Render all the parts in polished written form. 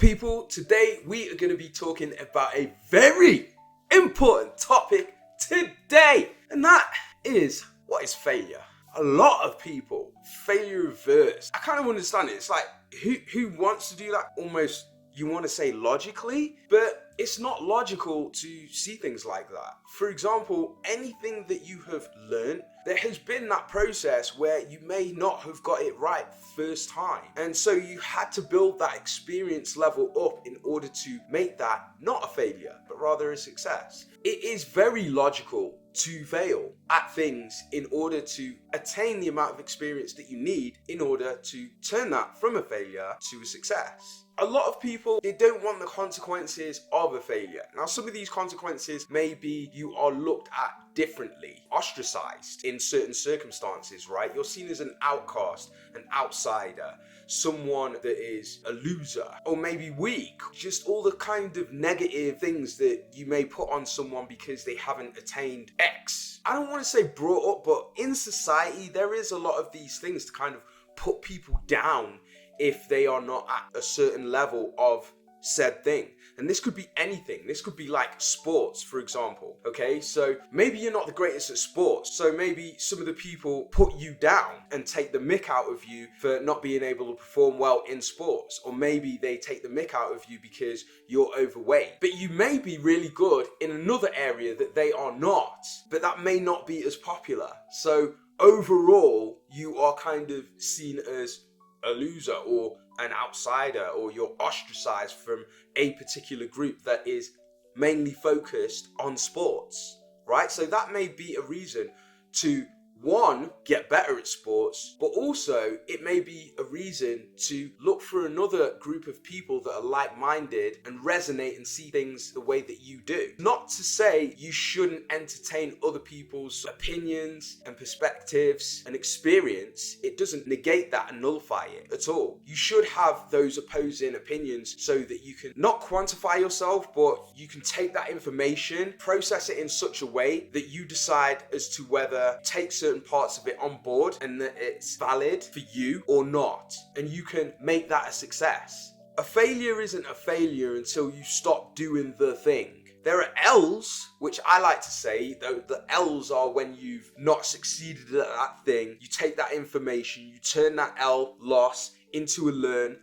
people? Today we are going to be talking about a very important topic today, and that is, what is failure? A lot of people, failure reverse. I kind of understand it. It's like, who wants to do that? Almost, you want to say logically, but it's not logical to see things like that. For example, anything that you have learned, there has been that process where you may not have got it right first time. And so you had to build that experience level up in order to make that not a failure, but rather a success. It is very logical to fail at things in order to attain the amount of experience that you need in order to turn that from a failure to a success. A lot of people, they don't want the consequences of a failure. Now, some of these consequences may be you are looked at differently, ostracized in certain circumstances, right? You're seen as an outcast, an outsider, someone that is a loser, or maybe weak. Just all the kind of negative things that you may put on someone because they haven't attained X. I don't want to say brought up, but in society, there is a lot of these things to kind of put people down if they are not at a certain level of said thing. And this could be anything. This could be like sports, for example. Okay, so maybe you're not the greatest at sports. So maybe some of the people put you down and take the mick out of you for not being able to perform well in sports. Or maybe they take the mick out of you because you're overweight. But you may be really good in another area that they are not. But that may not be as popular. So overall, you are kind of seen as a loser or an outsider, or you're ostracized from a particular group that is mainly focused on sports, right? So that may be a reason to, one, get better at sports, but also it may be a reason to look for another group of people that are like-minded and resonate and see things the way that you do. Not to say you shouldn't entertain other people's opinions and perspectives and experience. It doesn't negate that and nullify it at all. You should have those opposing opinions so that you can not quantify yourself, but you can take that information, process it in such a way that you decide as to whether take certain parts of it on board and that it's valid for you or not, and you can make that a success. A failure isn't a failure until you stop doing the thing. There are L's, which I like to say, though the L's are when you've not succeeded at that thing. You take that information, you turn that L loss into a learn,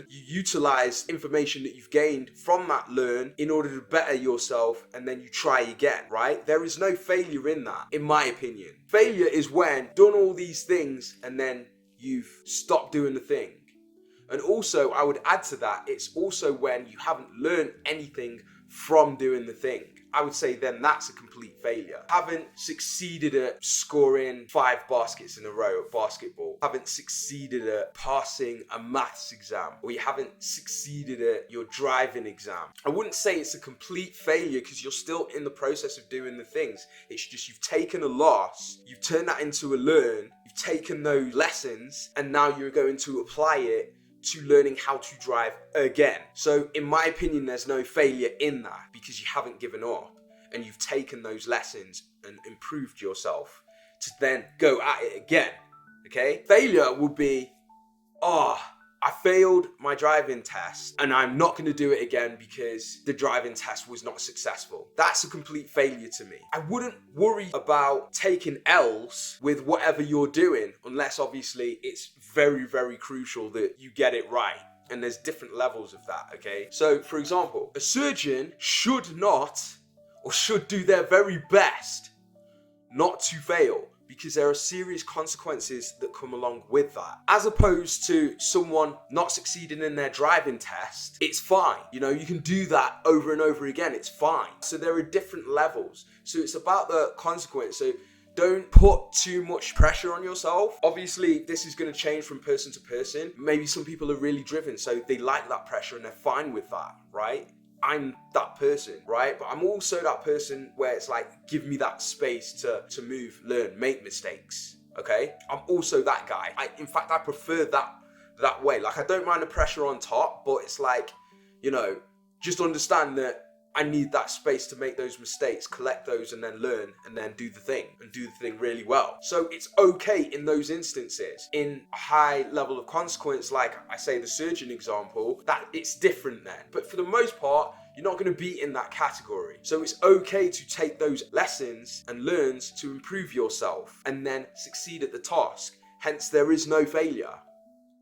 you utilize information that you've gained from that learn in order to better yourself, and then you try again, right? There is no failure in that, in my opinion. Failure is when done all these things and then you've stopped doing the thing. And also, I would add to that, it's also when you haven't learned anything from doing the thing. I would say then that's a complete failure. Haven't succeeded at scoring 5 baskets in a row at basketball. Haven't succeeded at passing a maths exam. Or you haven't succeeded at your driving exam. I wouldn't say it's a complete failure because you're still in the process of doing the things. It's just you've taken a loss, you've turned that into a learn, you've taken those lessons, and now you're going to apply it to learning how to drive again. So in my opinion, there's no failure in that because you haven't given up and you've taken those lessons and improved yourself to then go at it again, okay? Failure will be, I failed my driving test and I'm not going to do it again because the driving test was not successful. That's a complete failure to me. I wouldn't worry about taking L's with whatever you're doing unless obviously it's very, very crucial that you get it right. And there's different levels of that, okay? So for example, a surgeon should not, or should do their very best not to fail, because there are serious consequences that come along with that. As opposed to someone not succeeding in their driving test, it's fine. You know, you can do that over and over again, it's fine. So there are different levels. So it's about the consequence. So don't put too much pressure on yourself. Obviously, this is going to change from person to person. Maybe some people are really driven, so they like that pressure and they're fine with that, right? I'm that person, right? But I'm also that person where it's like, give me that space to move, learn, make mistakes, okay? I'm also that guy. In fact, I prefer that way. Like, I don't mind the pressure on top, but it's like, you know, just understand that I need that space to make those mistakes, collect those, and then learn, and then do the thing, and do the thing really well. So it's okay in those instances. In a high level of consequence, like I say the surgeon example, that it's different then. But for the most part, you're not going to be in that category. So it's okay to take those lessons and learns to improve yourself and then succeed at the task. Hence, there is no failure.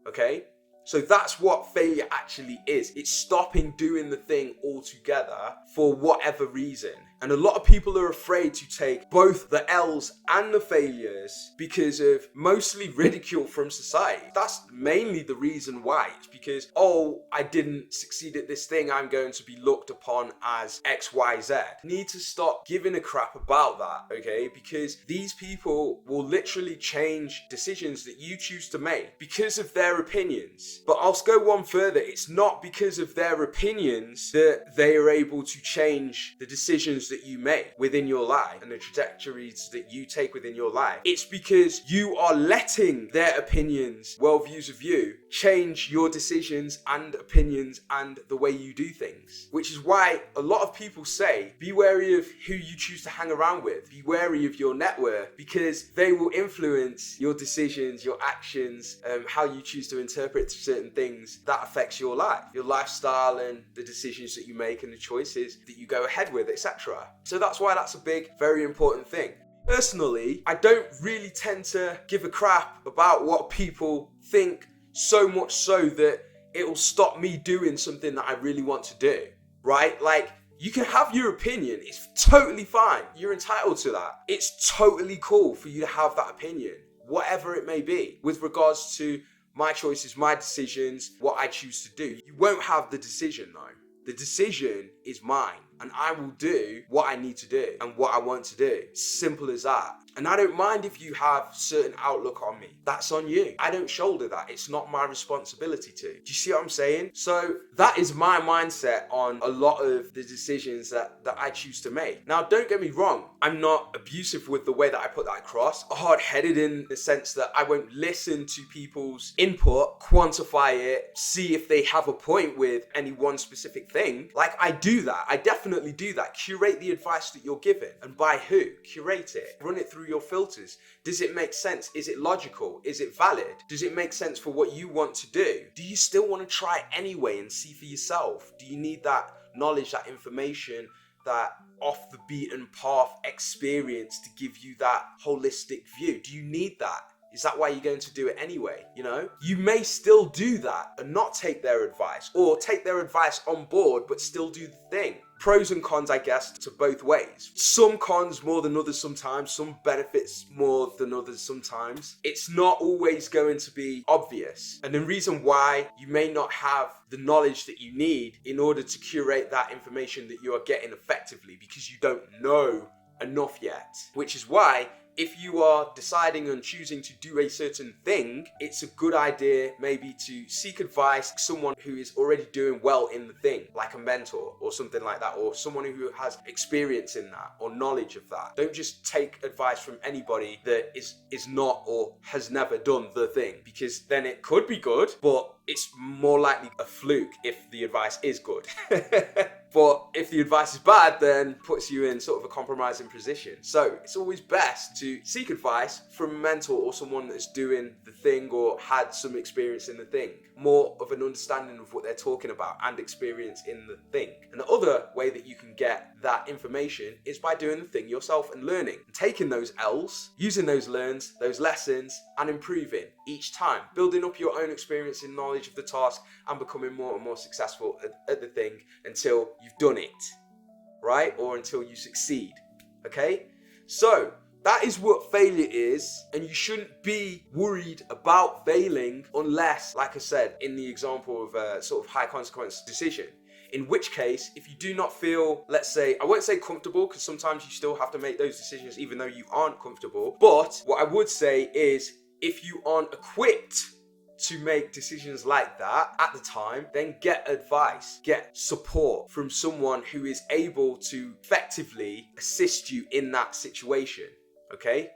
Okay? So that's what failure actually is. It's stopping doing the thing altogether for whatever reason. And a lot of people are afraid to take both the L's and the failures because of mostly ridicule from society. That's mainly the reason why. It's because, oh, I didn't succeed at this thing, I'm going to be looked upon as XYZ. Need to stop giving a crap about that, okay? Because these people will literally change decisions that you choose to make because of their opinions. But I'll go one further. It's not because of their opinions that they are able to change the decisions that you make within your life and the trajectories that you take within your life. It's because you are letting their opinions, worldviews of you, change your decisions and opinions and the way you do things. Which is why a lot of people say, be wary of who you choose to hang around with. Be wary of your network because they will influence your decisions, your actions, how you choose to interpret certain things that affects your life, your lifestyle and the decisions that you make and the choices that you go ahead with, etc. So that's why that's a big, very important thing. Personally, I don't really tend to give a crap about what people think, so much so that it'll stop me doing something that I really want to do, right? Like, you can have your opinion, it's totally fine. You're entitled to that. It's totally cool for you to have that opinion, whatever it may be, with regards to my choices, my decisions, what I choose to do. You won't have the decision though. The decision is mine, and I will do what I need to do and what I want to do. Simple as that. And I don't mind if you have certain outlook on me. That's on you. I don't shoulder that. It's not my responsibility to. Do you see what I'm saying? So that is my mindset on a lot of the decisions that I choose to make. Now, don't get me wrong. I'm not abusive with the way that I put that across. Hard-headed in the sense that I won't listen to people's input, quantify it, see if they have a point with any one specific thing. Like, I do that. I definitely do that. Curate the advice that you're given. And by who? Curate it. Run it through your filters. Does it make sense? Is it logical? Is it valid? Does it make sense for what you want to do? Do you still want to try anyway and see for yourself? Do you need that knowledge, that information, that off the beaten path experience to give you that holistic view? Do you need that? Is that why you're going to do it anyway? You know, you may still do that and not take their advice, or take their advice on board but still do the thing. Pros and cons, I guess, to both ways. Some cons more than others sometimes, some benefits more than others sometimes. It's not always going to be obvious. And the reason why you may not have the knowledge that you need in order to curate that information that you are getting effectively, because you don't know enough yet. Which is why, if you are deciding on choosing to do a certain thing, it's a good idea maybe to seek advice from someone who is already doing well in the thing, like a mentor or something like that, or someone who has experience in that or knowledge of that. Don't just take advice from anybody that is not or has never done the thing, because then it could be good, but it's more likely a fluke if the advice is good. But if the advice is bad, then puts you in sort of a compromising position. So it's always best to seek advice from a mentor or someone that's doing the thing or had some experience in the thing. More of an understanding of what they're talking about and experience in the thing. And the other way that you can get that information is by doing the thing yourself and learning. And taking those L's, using those learns, those lessons, and improving each time. Building up your own experience and knowledge of the task and becoming more and more successful at the thing until you've done it, right? Or until you succeed, okay? So that is what failure is, and you shouldn't be worried about failing unless, like I said, in the example of a sort of high consequence decision. In which case, if you do not feel, let's say, I won't say comfortable, because sometimes you still have to make those decisions even though you aren't comfortable. But what I would say is, if you aren't equipped to make decisions like that at the time, then get advice, get support from someone who is able to effectively assist you in that situation, okay?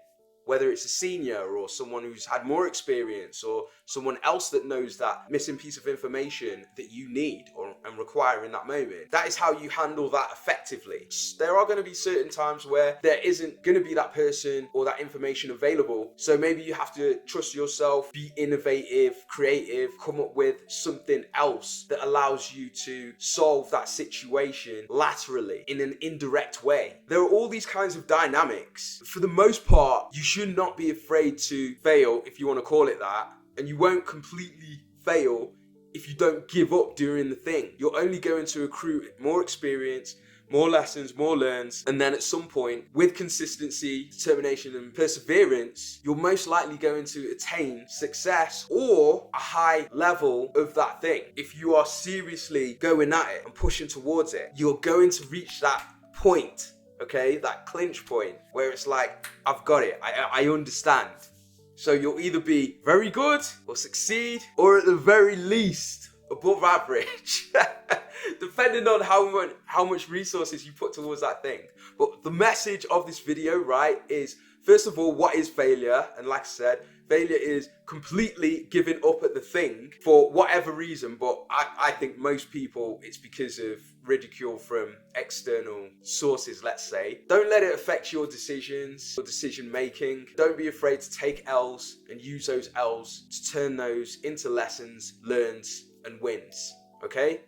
Whether it's a senior or someone who's had more experience or someone else that knows that missing piece of information that you need and require in that moment. That is how you handle that effectively. There are going to be certain times where there isn't going to be that person or that information available. So maybe you have to trust yourself, be innovative, creative, come up with something else that allows you to solve that situation laterally in an indirect way. There are all these kinds of dynamics. For the most part, you should not be afraid to fail, if you want to call it that, and you won't completely fail if you don't give up during the thing. You're only going to accrue more experience, more lessons, more learns, and then at some point, with consistency, determination, and perseverance, you're most likely going to attain success or a high level of that thing. If you are seriously going at it and pushing towards it, you're going to reach that point, okay? That clinch point where it's like, I've got it, I understand. So you'll either be very good or succeed, or at the very least, above average, depending on how much resources you put towards that thing. But the message of this video, right, is first of all, what is failure? And like I said, failure is completely giving up at the thing for whatever reason. But I think most people, it's because of ridicule from external sources, let's say. Don't let it affect your decisions, your decision making. Don't be afraid to take L's and use those L's to turn those into lessons, learns, and wins. Okay?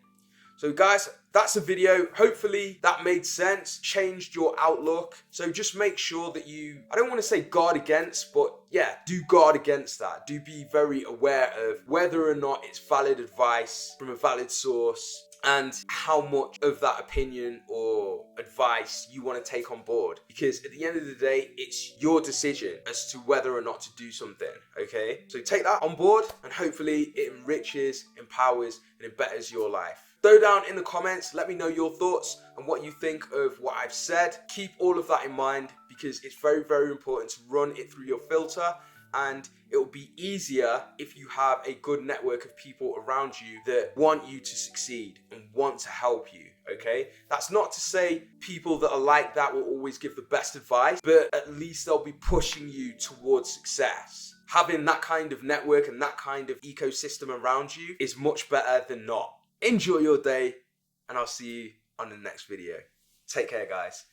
So guys, that's a video. Hopefully that made sense, changed your outlook. So just make sure that you, I don't want to say guard against, but yeah, do guard against that. Do be very aware of whether or not it's valid advice from a valid source and how much of that opinion or advice you want to take on board. Because at the end of the day, it's your decision as to whether or not to do something, okay? So take that on board and hopefully it enriches, empowers, and it betters your life. Throw down in the comments, let me know your thoughts and what you think of what I've said. Keep all of that in mind because it's very, very important to run it through your filter, and it will be easier if you have a good network of people around you that want you to succeed and want to help you, okay? That's not to say people that are like that will always give the best advice, but at least they'll be pushing you towards success. Having that kind of network and that kind of ecosystem around you is much better than not. Enjoy your day, and I'll see you on the next video. Take care, guys.